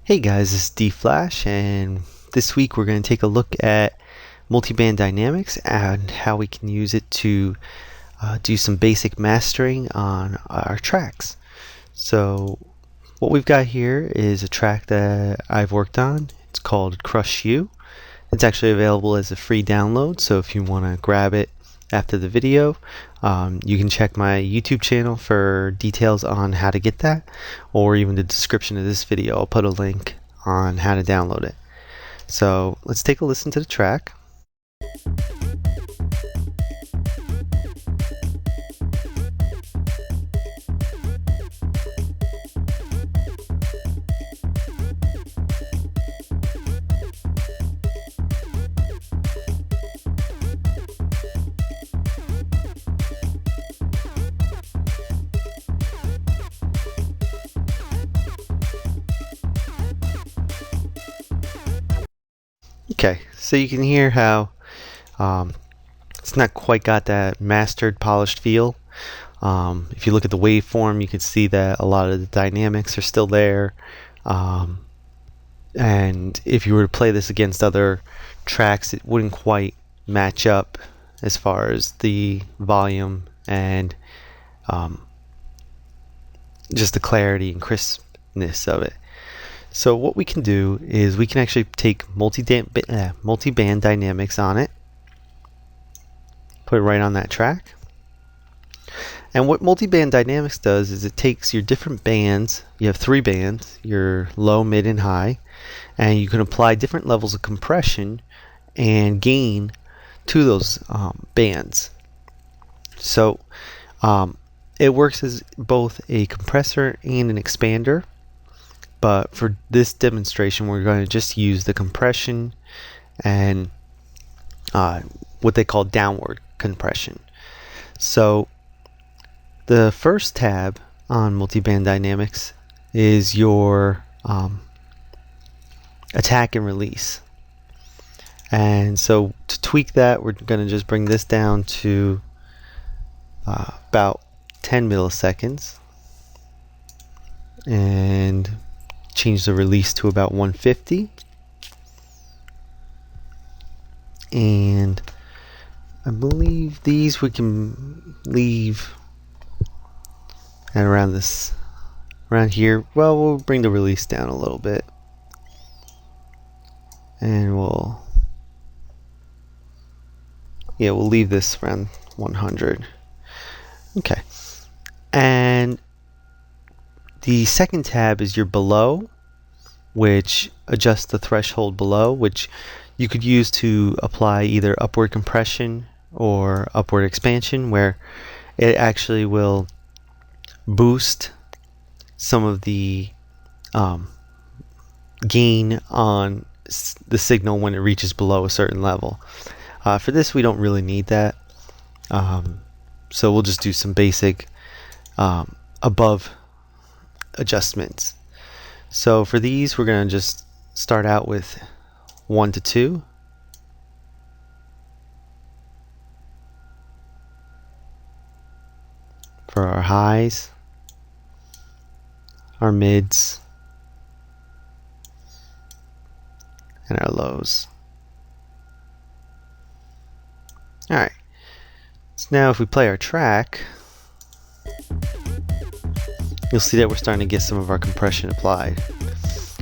Hey guys, this is Deeflash, and this week we're going to take a look at Multiband Dynamics and how we can use it to do some basic mastering on our tracks. So what we've got here is a track that I've worked on. It's called Crush You. It's actually available as a free download, so if you want to grab it after the video, you can check my YouTube channel for details on how to get that, or even the description of this video. I'll put a link on how to download it. So let's take a listen to the track. Okay, so you can hear how it's not quite got that mastered, polished feel. If you look at the waveform, you can see that a lot of the dynamics are still there. And if you were to play this against other tracks, it wouldn't quite match up as far as the volume and just the clarity and crispness of it. So what we can do is we can actually take multiband dynamics on it, put it right on that track. And what multiband dynamics does is it takes your different bands. You have 3 bands, your low, mid, and high, and you can apply different levels of compression and gain to those bands. So it works as both a compressor and an expander. But for this demonstration, we're going to just use the compression and what they call downward compression. So the first tab on Multiband Dynamics is your attack and release. And so to tweak that, we're going to just bring this down to about 10 milliseconds. And change the release to about 150, and I believe these we can leave at around here. Well, we'll bring the release down a little bit, and we'll leave this around 100. Okay, and the second tab is your below, which adjusts the threshold below, which you could use to apply either upward compression or upward expansion, where it actually will boost some of the gain on the signal when it reaches below a certain level. For this, we don't really need that, so we'll just do some basic above adjustments. So for these, we're going to just start out with 1 to 2. For our highs, our mids, and our lows. Alright, so now if we play our track, you'll see that we're starting to get some of our compression applied.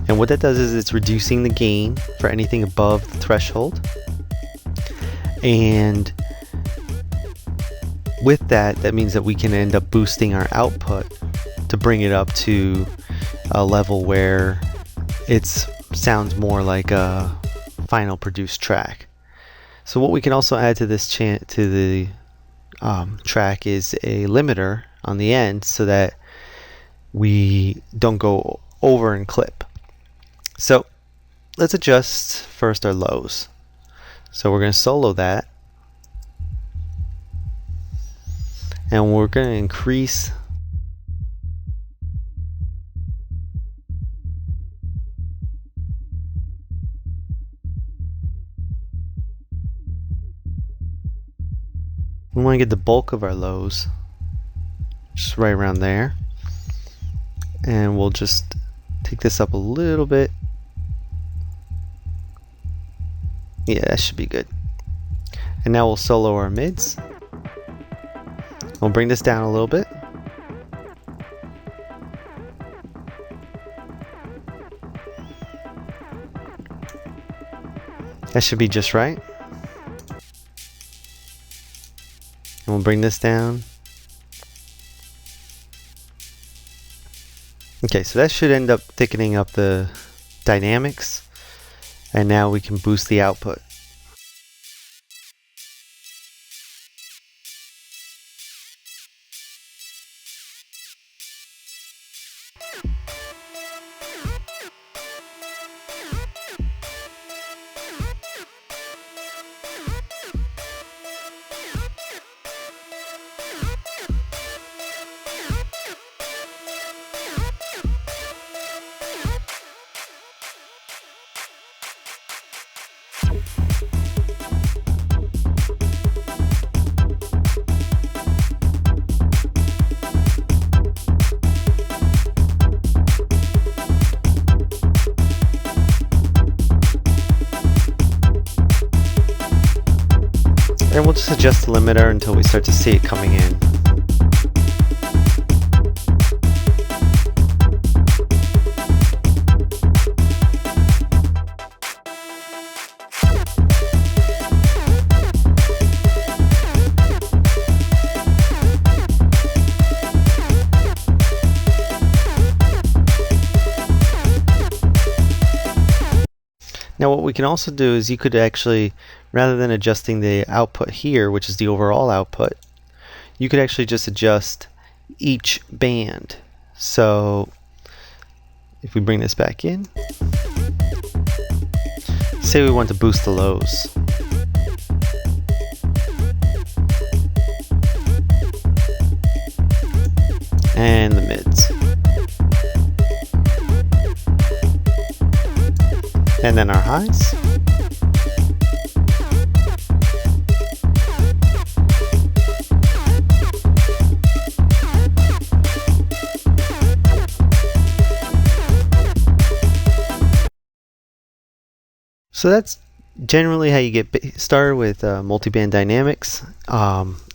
And what that does is it's reducing the gain for anything above the threshold. And with that, that means that we can end up boosting our output to bring it up to a level where it sounds more like a final produced track. So what we can also add to this track is a limiter on the end, so that we don't go over and clip. So let's adjust first our lows. So we're going to solo that, and we're going to increase we want to get the bulk of our lows just right around there. And we'll just take this up a little bit. Yeah, that should be good. And now we'll solo our mids. We'll bring this down a little bit. That should be just right. And we'll bring this down. Okay, so that should end up thickening up the dynamics. And now we can boost the output. And we'll just adjust the limiter until we start to see it coming in. Now what we can also do is you could actually, rather than adjusting the output here, which is the overall output, you could actually just adjust each band. So if we bring this back in, say we want to boost the lows. And the mids. And then our highs. So that's generally how you get started with Multiband Dynamics.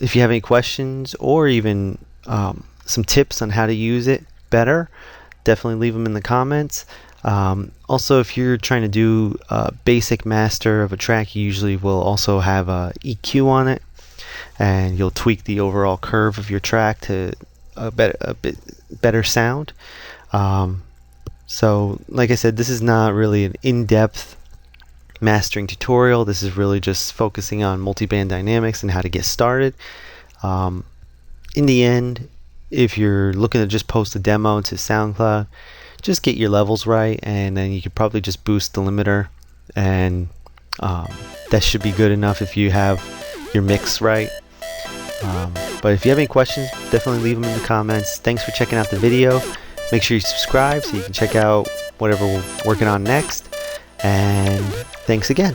If you have any questions or even some tips on how to use it better, definitely leave them in the comments. Also, if you're trying to do a basic master of a track, you usually will also have a EQ on it, and you'll tweak the overall curve of your track to a bit better sound. So like I said, this is not really an in-depth mastering tutorial. This is really just focusing on multiband dynamics and how to get started. In the end, if you're looking to just post a demo to SoundCloud, just get your levels right, and then you could probably just boost the limiter, and that should be good enough if you have your mix right. But if you have any questions, definitely leave them in the comments. Thanks for checking out the video. Make sure you subscribe so you can check out whatever we're working on next, and thanks again.